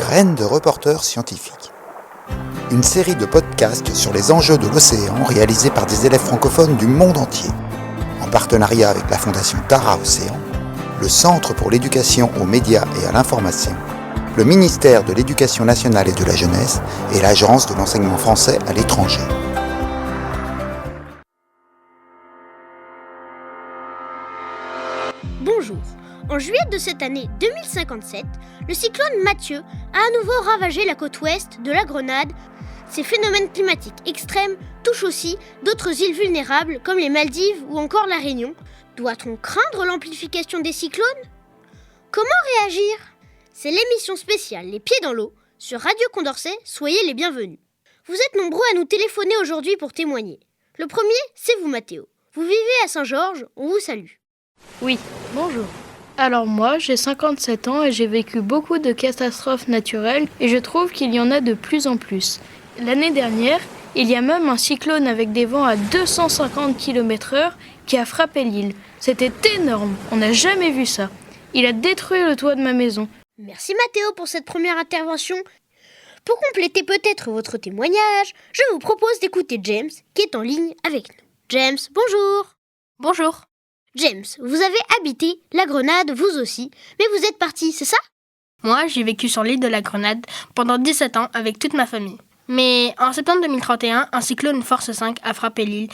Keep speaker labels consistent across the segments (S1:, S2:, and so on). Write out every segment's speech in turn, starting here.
S1: Graines de reporters scientifiques. Une série de podcasts sur les enjeux de l'océan réalisés par des élèves francophones du monde entier, en partenariat avec la Fondation Tara Océan, le Centre pour l'éducation aux médias et à l'information, le ministère de l'Éducation nationale et de la jeunesse et l'Agence de l'enseignement français à l'étranger.
S2: Bonjour. En juillet de cette année 2057, le cyclone Mathieu a à nouveau ravagé la côte ouest de la Grenade. Ces phénomènes climatiques extrêmes touchent aussi d'autres îles vulnérables comme les Maldives ou encore la Réunion. Doit-on craindre l'amplification des cyclones ? Comment réagir ? C'est l'émission spéciale Les Pieds dans l'eau sur Radio Condorcet, soyez les bienvenus. Vous êtes nombreux à nous téléphoner aujourd'hui pour témoigner. Le premier, c'est vous Mathéo. Vous vivez à Saint-Georges, on vous salue.
S3: Oui, bonjour. Alors moi, j'ai 57 ans et j'ai vécu beaucoup de catastrophes naturelles et je trouve qu'il y en a de plus en plus. L'année dernière, il y a même un cyclone avec des vents à 250 km/h qui a frappé l'île. C'était énorme, on n'a jamais vu ça. Il a détruit le toit de ma maison.
S2: Merci Mathéo pour cette première intervention. Pour compléter peut-être votre témoignage, je vous propose d'écouter James qui est en ligne avec nous. James, bonjour.
S3: Bonjour.
S2: James, vous avez habité la Grenade, vous aussi, mais vous êtes parti, c'est ça ?
S4: Moi, j'ai vécu sur l'île de la Grenade pendant 17 ans avec toute ma famille. Mais en septembre 2031, un cyclone force 5 a frappé l'île.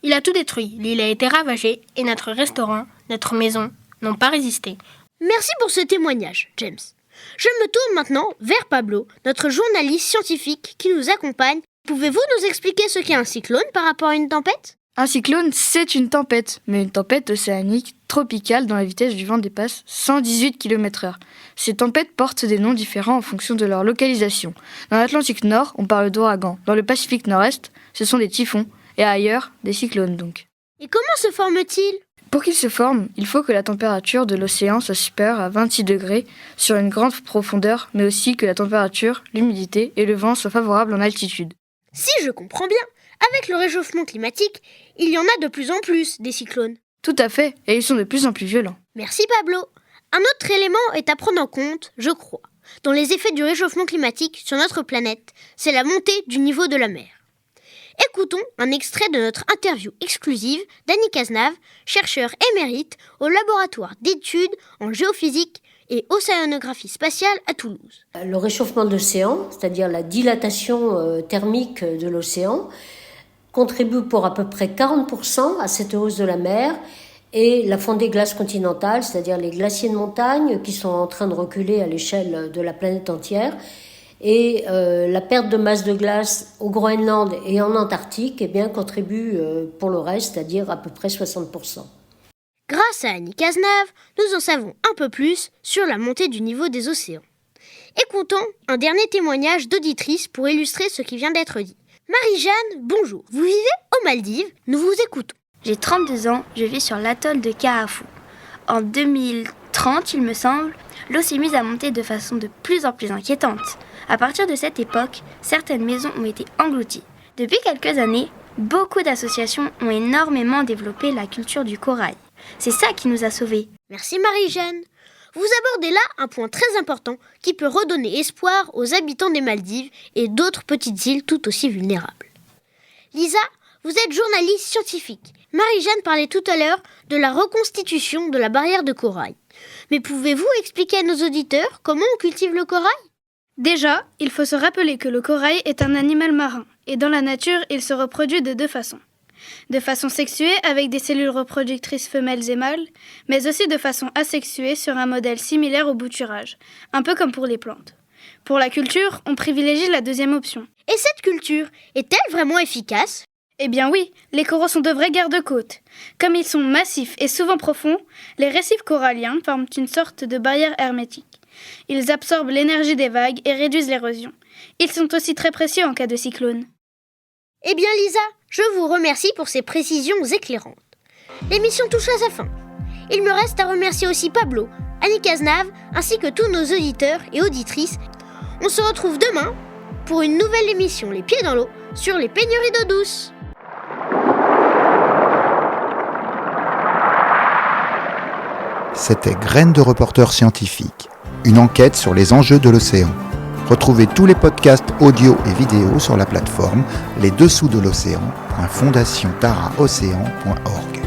S4: Il a tout détruit, l'île a été ravagée et notre restaurant, notre maison n'ont pas résisté.
S2: Merci pour ce témoignage, James. Je me tourne maintenant vers Pablo, notre journaliste scientifique qui nous accompagne. Pouvez-vous nous expliquer ce qu'est un cyclone par rapport à une tempête ?
S5: Un cyclone, c'est une tempête, mais une tempête océanique tropicale dont la vitesse du vent dépasse 118 km/h. Ces tempêtes portent des noms différents en fonction de leur localisation. Dans l'Atlantique Nord, on parle d'ouragan. Dans le Pacifique Nord-Est, ce sont des typhons. Et ailleurs, des cyclones donc.
S2: Et comment se forment-ils ?
S5: Pour qu'ils se forment, il faut que la température de l'océan soit supérieure à 26 degrés sur une grande profondeur, mais aussi que la température, l'humidité et le vent soient favorables en altitude.
S2: Si je comprends bien, avec le réchauffement climatique, il y en a de plus en plus des cyclones.
S5: Tout à fait, et ils sont de plus en plus violents.
S2: Merci Pablo. Un autre élément est à prendre en compte, je crois, dans les effets du réchauffement climatique sur notre planète, c'est la montée du niveau de la mer. Écoutons un extrait de notre interview exclusive d'Annie Cazenave, chercheure émérite au laboratoire d'études en géophysique et océanographie spatiale à Toulouse.
S6: Le réchauffement de l'océan, c'est-à-dire la dilatation thermique de l'océan, contribue pour à peu près 40% à cette hausse de la mer, et la fonte des glaces continentales, c'est-à-dire les glaciers de montagne qui sont en train de reculer à l'échelle de la planète entière, et la perte de masse de glace au Groenland et en Antarctique contribue pour le reste, c'est-à-dire à peu près 60%.
S2: Grâce à Annie Cazenave, nous en savons un peu plus sur la montée du niveau des océans. Écoutons un dernier témoignage d'auditrice pour illustrer ce qui vient d'être dit. Marie-Jeanne, bonjour. Vous vivez aux Maldives, nous vous écoutons.
S7: J'ai 32 ans, je vis sur l'atoll de Kaafu. En 2030, il me semble, l'eau s'est mise à monter de façon de plus en plus inquiétante. À partir de cette époque, certaines maisons ont été englouties. Depuis quelques années, beaucoup d'associations ont énormément développé la culture du corail. C'est ça qui nous a sauvés.
S2: Merci Marie-Jeanne. Vous abordez là un point très important qui peut redonner espoir aux habitants des Maldives et d'autres petites îles tout aussi vulnérables. Lisa, vous êtes journaliste scientifique. Marie-Jeanne parlait tout à l'heure de la reconstitution de la barrière de corail. Mais pouvez-vous expliquer à nos auditeurs comment on cultive le corail ?
S8: Déjà, il faut se rappeler que le corail est un animal marin, et dans la nature, il se reproduit de deux façons. De façon sexuée, avec des cellules reproductrices femelles et mâles, mais aussi de façon asexuée sur un modèle similaire au bouturage, un peu comme pour les plantes. Pour la culture, on privilégie la deuxième option.
S2: Et cette culture est-elle vraiment efficace ?
S8: Eh bien oui, les coraux sont de vrais garde-côtes. Comme ils sont massifs et souvent profonds, les récifs coralliens forment une sorte de barrière hermétique. Ils absorbent l'énergie des vagues et réduisent l'érosion. Ils sont aussi très précieux en cas de cyclone.
S2: Eh bien Lisa, je vous remercie pour ces précisions éclairantes. L'émission touche à sa fin. Il me reste à remercier aussi Pablo, Annie Cazenave, ainsi que tous nos auditeurs et auditrices. On se retrouve demain pour une nouvelle émission Les Pieds dans l'eau sur les pénuries d'eau douce.
S1: C'était Graines de reporters scientifiques, une enquête sur les enjeux de l'océan. Retrouvez tous les podcasts audio et vidéo sur la plateforme lesdessous de l'océan.fondationtaraocéan.org.